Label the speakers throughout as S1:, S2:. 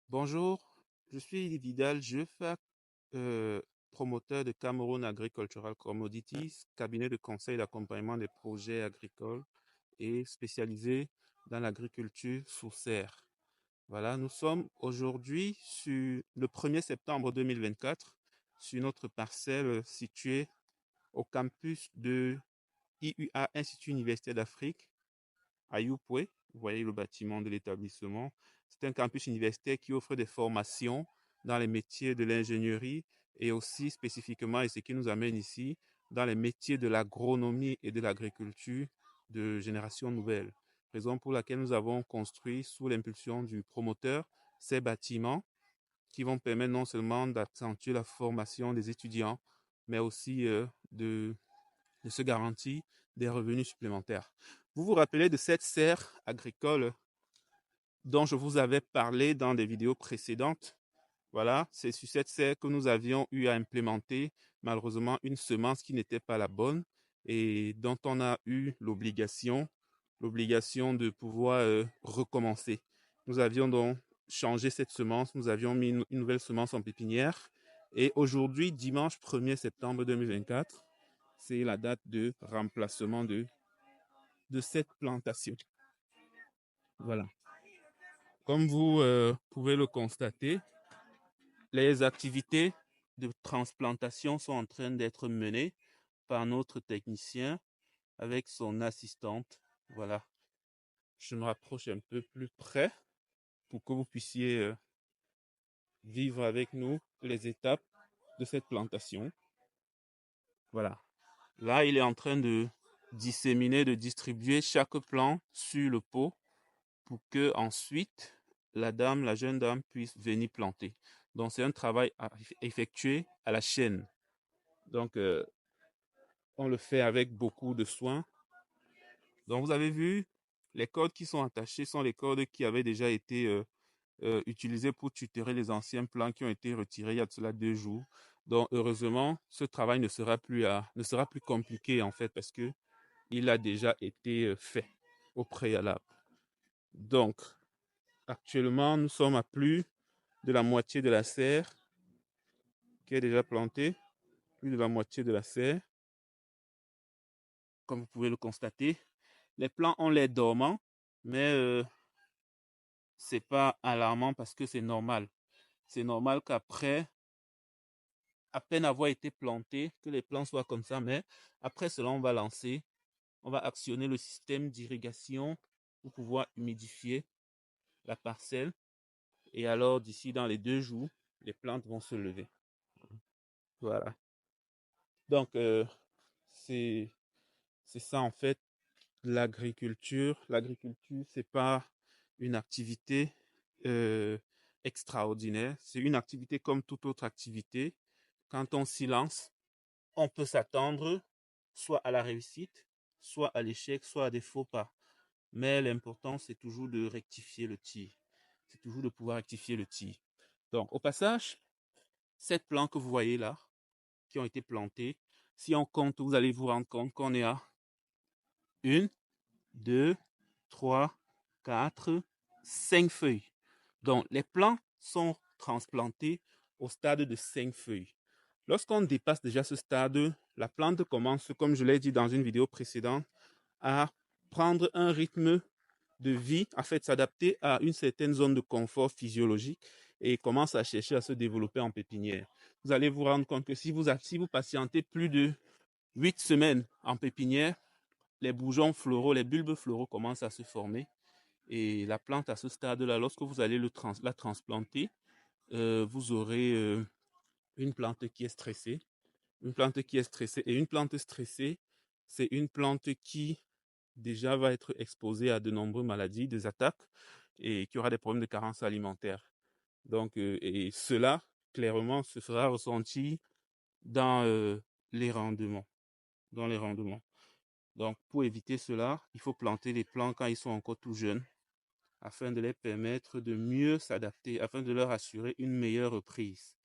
S1: Bonjour, je suis Vidal Jeuffac, euh, promoteur de Cameroun Agricultural Commodities, cabinet de conseil et d'accompagnement des projets agricoles et spécialisé dans l'agriculture sous serre. Voilà, nous sommes aujourd'hui sur le 1er septembre 2024 sur notre parcelle située au campus de IUA, Institut Universitaire d'Afrique, à Youpoué. Vous voyez le bâtiment de l'établissement. C'est un campus universitaire qui offre des formations dans les métiers de l'ingénierie et aussi spécifiquement, et ce qui nous amène ici, dans les métiers de l'agronomie et de l'agriculture de génération nouvelle. Raison pour laquelle nous avons construit sous l'impulsion du promoteur ces bâtiments qui vont permettre non seulement d'accentuer la formation des étudiants, mais aussi de se garantir des revenus supplémentaires. Vous vous rappelez de cette serre agricole dont je vous avais parlé dans des vidéos précédentes? Voilà, c'est sur cette serre que nous avions eu à implémenter malheureusement une semence qui n'était pas la bonne et dont on a eu l'obligation de pouvoir recommencer. Nous avions donc changé cette semence, nous avions mis une nouvelle semence en pépinière et aujourd'hui, dimanche 1er septembre 2024, c'est la date de remplacement de cette plantation. Voilà. Comme vous pouvez le constater, les activités de transplantation sont en train d'être menées par notre technicien avec son assistante. Voilà. Je me rapproche un peu plus près pour que vous puissiez vivre avec nous les étapes de cette plantation. Voilà. Là, il est en train de disséminer, de distribuer chaque plant sur le pot pour que ensuite la jeune dame puisse venir planter. Donc c'est un travail à effectuer à la chaîne. Donc on le fait avec beaucoup de soin. Donc vous avez vu, les cordes qui sont attachées sont les cordes qui avaient déjà été utilisées pour tutorer les anciens plants qui ont été retirés il y a de cela 2 jours. Donc heureusement, ce travail ne sera plus compliqué en fait parce que il a déjà été fait au préalable. Donc actuellement, nous sommes à plus de la moitié de la serre qui est déjà plantée, plus de la moitié de la serre, comme vous pouvez le constater. Les plants ont l'air dormants, mais c'est pas alarmant parce que c'est normal. C'est normal qu'après, à peine avoir été planté, que les plants soient comme ça, mais après cela, on va actionner le système d'irrigation pour pouvoir humidifier la parcelle. Et alors, d'ici dans les 2 jours, les plantes vont se lever. Voilà. Donc, c'est ça en fait l'agriculture. L'agriculture, c'est pas une activité euh, extraordinaire. C'est une activité comme toute autre activité. Quand on s'y lance, on peut s'attendre soit à la réussite, soit à l'échec, soit à des faux pas. Mais l'important, c'est toujours de rectifier le tir. C'est toujours de pouvoir rectifier le tir. Donc, au passage, ces plants que vous voyez là, qui ont été plantés, si on compte, vous allez vous rendre compte qu'on est à 1, 2, 3, 4, 5 feuilles. Donc, les plants sont transplantés au stade de 5 feuilles. Lorsqu'on dépasse déjà ce stade, la plante commence, comme je l'ai dit dans une vidéo précédente, à prendre un rythme de vie, en fait, s'adapter à une certaine zone de confort physiologique et commence à chercher à se développer en pépinière. Vous allez vous rendre compte que si vous patientez plus de 8 semaines en pépinière, les bourgeons floraux, les bulbes floraux commencent à se former. Et la plante à ce stade-là, lorsque vous allez la transplanter, vous aurez une plante qui est stressée. Une plante qui est stressée. Et une plante stressée, c'est une plante qui déjà va être exposée à de nombreuses maladies, des attaques, et qui aura des problèmes de carence alimentaire. Donc, et cela, clairement, se fera ressentir dans les rendements. Dans les rendements. Donc, pour éviter cela, il faut planter les plants quand ils sont encore tout jeunes, afin de les permettre de mieux s'adapter, afin de leur assurer une meilleure reprise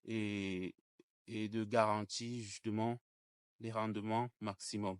S1: et, et de garantir justement les rendements maximum.